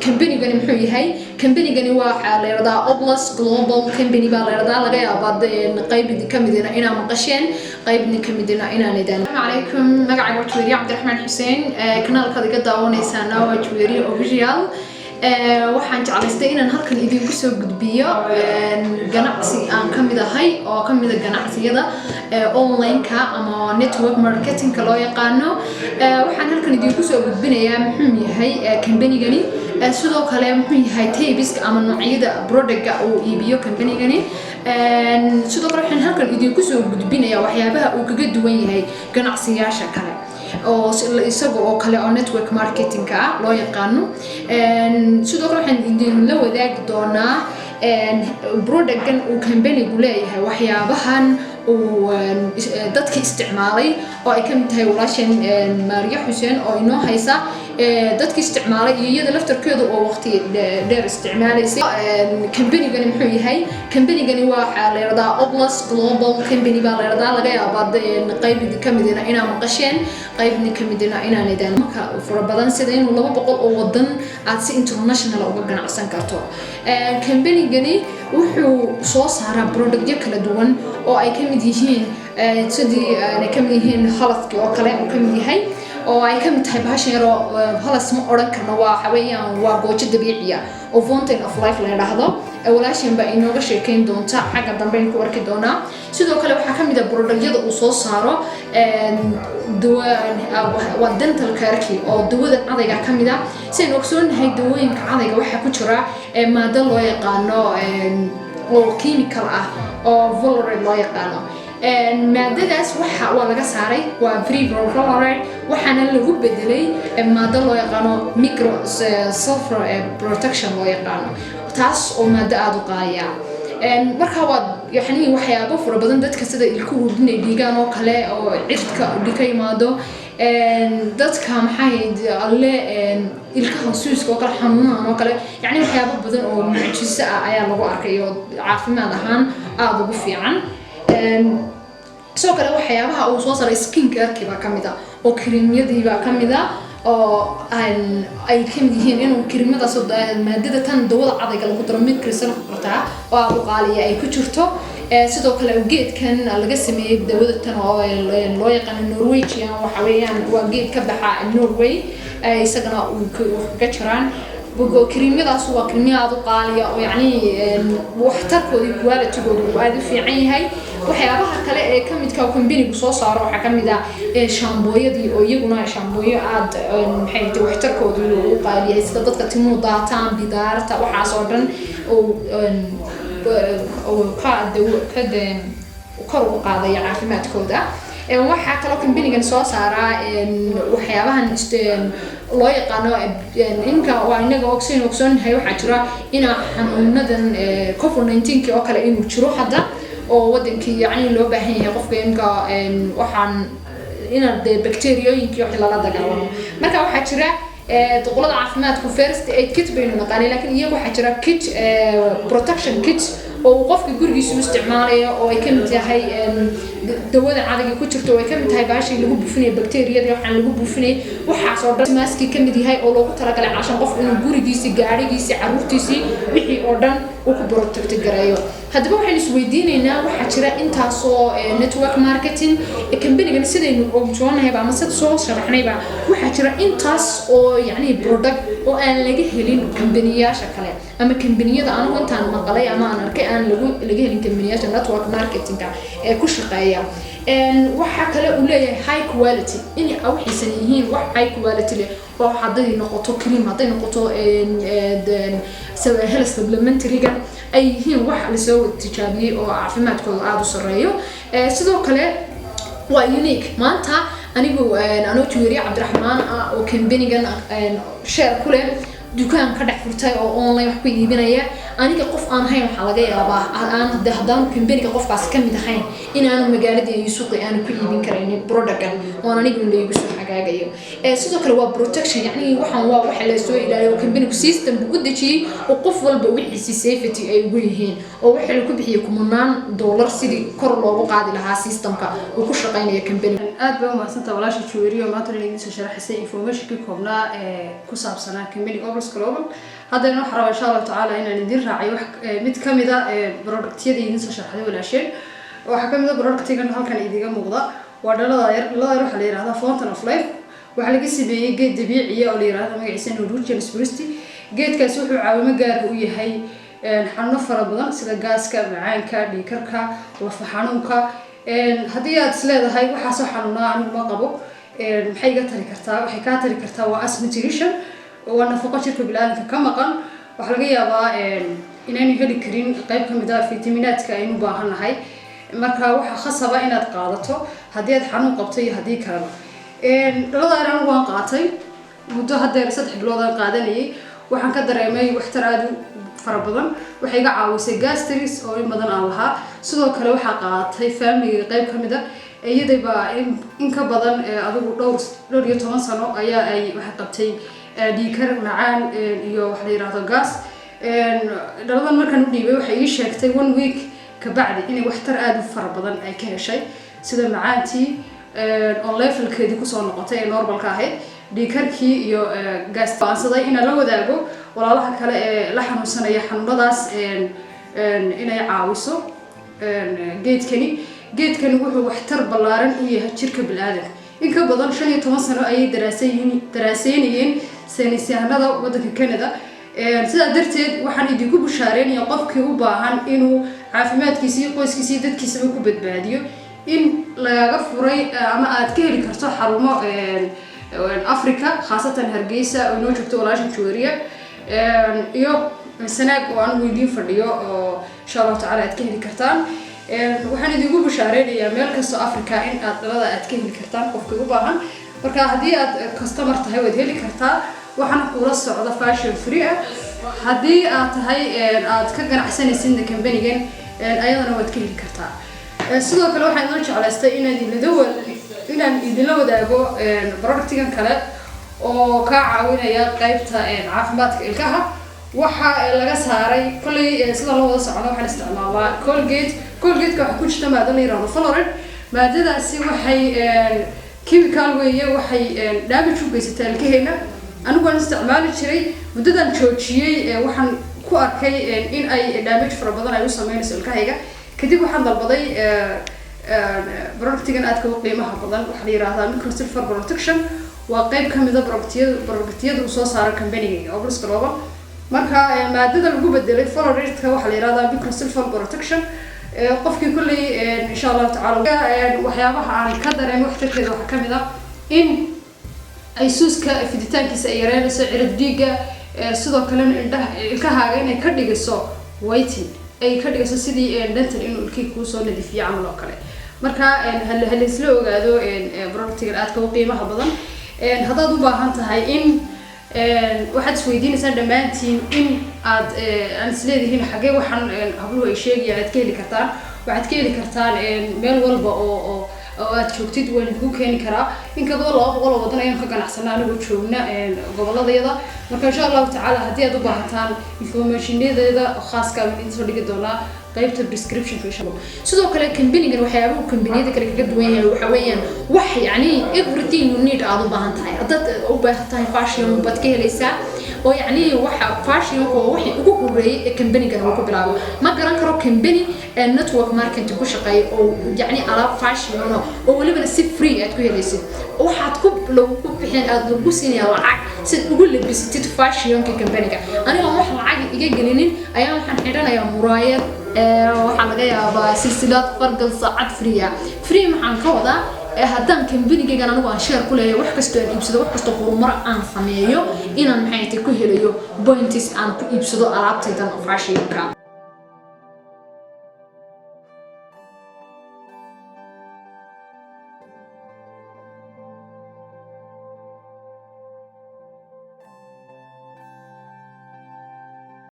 كمباني محوي هاي كمباني جني واحد ليردا أوبلاس جلوبال كمباني باليردا لقيا بعد قيب كمدينة إنا مقشين قيب كمدينة إنا ندان. السلام عليكم مقعد وتويري عبد الرحمن حسين كنال كذا قد داوني سنة وتويري أوفيشيال waxaan jeclaystay inaan halkan idinku soo gudbiyo ganacsi aan kamid ahay oo kamid ah ganacsiyada online-ka ama network marketing-ka loo yaqaano waxaan halkan idinku soo gudbinayaa muxuu yahay company-gani sidoo kale muxuu yahay types ama noocyada product-ga uu iibiyo company-gani sidoo kale waxaan halkan idinku soo gudbinayaa waxyaabaha uu kaga duwan yahay ganacsiyada kale oo isagoo kale oo network marketing ka loo yaqaano sidoo kale waxaan idin la wadaagi doonaa product-gan uu company-gu leeyahay waxyaabahan oo dadka isticmaalay oo ay kamid tahay walaashan Maariya Xuseen oo inoo haysa dadka isticmaalay iyada laftarkeedu oo waqti dheer isticmaalaysay company-gani muxuu yahay company-gani waxa la yiraahdaa Oblas Global Company baa la yiraahdaa laga yaabaa qayb kamidina inaa maqasheen qaybna kamidina inaa nidaan marka fara badan sida inuu 200 oo wadan aad si international uga ganacsan karto company-gani wuxuu soo saaraa product kala duwan oo ay kamid yihiin sidii ay kamid yihiin khaladka oo kale oo kamid yahay oo ay kamid tahay bahashan yar oo halas ma oran karno waa xawayaan waa goojo dabiici ah oo fountain of life la yiraahdo walaashan baa inooga sheekeyn doonta xagga dambe ku arki doonaa sidoo kale waxa kamid ah product-yada uu soo saaro waa dental care oo dawada cadayga kamid ah sidoo ogsoonahay dawooyinka cadayga waxa ku jira maado loo yaqaano oo chemical ah oo fluoride loo yaqaano maadadaas waxa laga saaray waa free fluoride waxaana lagu bedelay maado loo yaqaano micro sulfur protection loo yaqaano taas oo maado aad u qaaliya marka waa yani waxyaabo fara badan dadka sida ilkuhu inay dhiigaan oo kale oo cirka dhika yimaado dadka maxay alle ilkaha suuska oo kale xanuunaan oo kale yani waxyaabo badan oo mucjiso ah ayaa lagu arkay oo caafimaad ahaan aad ugu fiican sidoo kale waxyaabaha uu soo saaray skin care-kiiba kamid ah oo creamyadiiba kamid ah oo ay kamid yihiin inuu creamyadaas maadada tan dawada cadayga lagu daro mid kristal qortaa oo aad u qaaliya ay ku jirto sidoo kale geedkan laga sameeyay dawada tan oo loo yaqaan Norwegian waxa weeyaan waa geed ka baxa Norway isagana uu ka jiraan bugo creamyadaas waa creamyada u qaaliya oo yani waxtarkooda quality-goodu aad u fiican yahay waxyaabaha kale ee kamidka company-gu soo saaro waxa kamid ah shaambooyadii oo iyaguna shaambooyo aad maxay tahay waxtarkoodu u qaaliya sida dadka timuhu daataan bidaarta waxaas oo dhan oo ka kor u qaadaya caafimaadkooda waxa kale oo company-gan soo saaraa waxyaabahan loo yaqaano inka waa inaga ogsoonnahay waxa jira ina xanuunadan COVID-19 oo kale inuu jiro hadda oo wadankii yani loo baahan yahay qofka inka waxaan ina bacteriooyinkii wax la dagaalamo marka waxa jira duqulada caafimaadku first aid kit baynu naqaanay laakiin iyagu waxa jira kit protection kit oo qofka gurigiisa u isticmaalayo oo ay kamid tahay dawada cadayga ku jirto oo ay kamid tahay baashii lagu buufinay bacteriyada waxaan lagu buufinay waxa soo dhan maski kamid yahay oo loogu talagalay caashan qof inuu gurigiisa gaarigiisa caruurtiisa wixii oo dhan uu ku protect gareeyo haddaba waxaan isweydiinaynaa waxa jira intaas oo network marketing company-gan sidaynu ogsoonnahay ama sida soo sharaxnayba waxa jira intaas oo yani product oo aan laga helin company-yaasha kale ama company-yada anigu intaan maqalay ama aan arkay aan laga helin company-yaasha network marketing-ka ee ku shaqeeya waxa kale uu leeyahay high quality in ay waxaysan yihiin wax high quality leh oo haday noqoto cream haday noqoto health supplementary-ga ay yihiin wax la soo tijaabiyay oo caafimaadkooda aad u sareeyo sidoo kale waa unique maanta anigu anoo Tuuriya Cabdiraxmaan oo company-gan share ku leh dukaan ka dhex furtay oo online wax ku iibinaya aniga qof aan hayn waxa laga yaabaa aan hadaan company-ga qofkaas kamid ahayn in aanu magaalada iyo suuqa aan ku iibin karin product-gan oo anigu leeyahay soo xagaagayo sidoo kale waa protection yani waxaan waa wax la soo ilaaliyo company-gu system u dejiyay oo qof walba wixii safety ay ugu yihiin oo waxa uu ku bixiyo $1000 sidii kor loogu qaadi lahaa system-ka uu ku shaqeynaya company aad baan u mahadsantahay walaasha Juweeriyo maanta inay soo sharaxisay information koobnaa ku saabsan company Oblos Global haddana waxaan rabaa insha Allah taala inaan idin raaciyo wax mid kamid ah productyada idin soo sharaxday walaasheen waxa kamid ah productigan halkan idiga muuqda waa dhalada yar waxa la yiraahdaa Fountain of Life waxa laga sameeyay geed dabiici ah oo la yiraahdo magaciisa Norwegian Spruce geedkaas wuxuu caawimo gaar u yahay xanuuno fara badan sida gaaska macaanka dhiigkarka lafa xanuunka haddii aad isleedahay waxa soo xanuunaa anigu ma qabo maxay iga tari kartaa waxay ka tari kartaa waa as nutrition oo nafaqo jirka bilaadanka ka maqan waxa laga yaabaa inaan heli karin qayb kamid ah fitamiinaadka aynu u baahanahay marka waxa khasaba inaad qaadato haddii aad xanuun qabto iyo haddii kaleba dhalada aan waan qaatay muddo hadda 3 bilood aan qaadanayay waxaan ka dareemay waxtar aad u fara badan waxay iga caawisay gastritis oo in badan aan lahaa sidoo kale waxa qaatay family qayb kamid ah iyadaba in ka badan adigu dhowr iyo 10 sano ayaa ay waxa qabtay dhiigkar macaan iyo waxa la yiraahdo gas dhaladan markaan u dhiibay waxay ii sheegtay 1 week ka bacdi inay waxtar aad u fara badan ay ka heshay sida macaantii on levelkeedii ku soo noqotay ee normalka ahayd dhiigkarkii iyo gas baansaday in la wadaago walaalaha kale ee la xanuunsanaya xanuunadaas inay caawiso geedkani wuxuu waxtar ballaaran u yahay jirka bilaadanka in ka badan 15 sano ayay daraasaynayeen saynisyahanada waddanka Canada sidaa darteed waxaan idinku bushaareynaya qofkii u baahan inuu caafimaadkiisa iyo qoyskiisa iyo dadkiisa ku badbaadiyo in laga furay ama aad ka heli karto xarumo Africa khaasatan Hargeysa oo noo joogto walaasha Juweeriya iyo sanaag oo aan weydiin fadhiyo oo insha Allah taala aad ka heli kartaan waxaan idinku bushaareynaya meel kasta Africa in aad dhalada aad ka heli kartaan qofkii u baahan marka haddii aad customer tahay waad heli kartaa waxaan kula socda fashion free haddii aad tahay aad ka ganacsanaysid company-gan ayadana waad ka heli kartaa sidoo kale waxaan idin jeclaystay inaan idin wadaago productigan kale oo ka caawinaya qaybta caafimaadka ilkaha waxa laga saaray kulli sida loo wada socdo waxaan isticmaalaa Colgate waxa ku jirta maadada la yiraahdo fluoride maadadaasi waxay chemical weeye waxay damage u geysataa ilkaheena anigu waan isticmaali jiray muddadan joojiyay waxaan ku arkay in ay damage fara badan ay u sameynayso ilkahayga kadib waxaan dalbaday productigan aad ka qiimaha badan waxa la yiraahdaa microsilver protection waa qayb kamid ah productyada uu soo saaray company-ga Oblos Global marka maadada lagu bedelay fluoride waxa la yiraahdaa microsilver protection qofkii kulli insha Allah taala waxyaabaha aan ka dareemay waxtarkeeda waxa kamid ah in ay suuska fiditaankiisa ay yareynayso cirad dhiiga sidoo kale ilkahaaga inay ka dhigiso whitening ay ka dhigayso sidii dental inuu ilkii ku soo nadiifiyo amal oo kale marka hal isla ogaado productigan aad ka qiimaha badan haddaad u baahan tahay in waxaad isweydiinaysaa dhamaantiin in aad aan isleedihiin xagee waxaan habluhu ay sheegayaan aad ka heli kartaan waxaad ka heli kartaan meel walba oo aad joogtid waan idinku keeni karaa in ka badan 200 wadan ayaan ka ganacsanaa anigoo joogna goboladayada marka insha Allah taala haddii aad u baahataan informationadeeda khaaska ah in soo dhigi doonaa qaybta description insha Allah sidoo kale company-gan waxyaabaha company-yada kale kaga duwan yahay waxa weeyaan wax yani everything you need aad u baahan tahay haddaad u baahan tahay fashion baad ka helaysaa oo yani waxa fashion oo wixii ugu horeeyay ee company-gan uu ku bilaabo ma garan karo company network marketing ku shaqeeyo oo yani alaab fashion oo waliba si free aad ku helaysid waxaad ku bixin aad lagu siinaya lacag si ugu labisatid fashion-ka company-ga aniga wax lacag iga gelinin ayaa waxaan xidhanayaa muraayad waxa laga yaabaa silsilad fargal saacad free maxaan ka wadaa haddaan company-gan anigu aan share ku leeyahay wax kasta aan iibsado wax kasta horumar aan sameeyo inaan maxay tahay ku helayo points aan ku iibsado alaabtaydan fashion-ka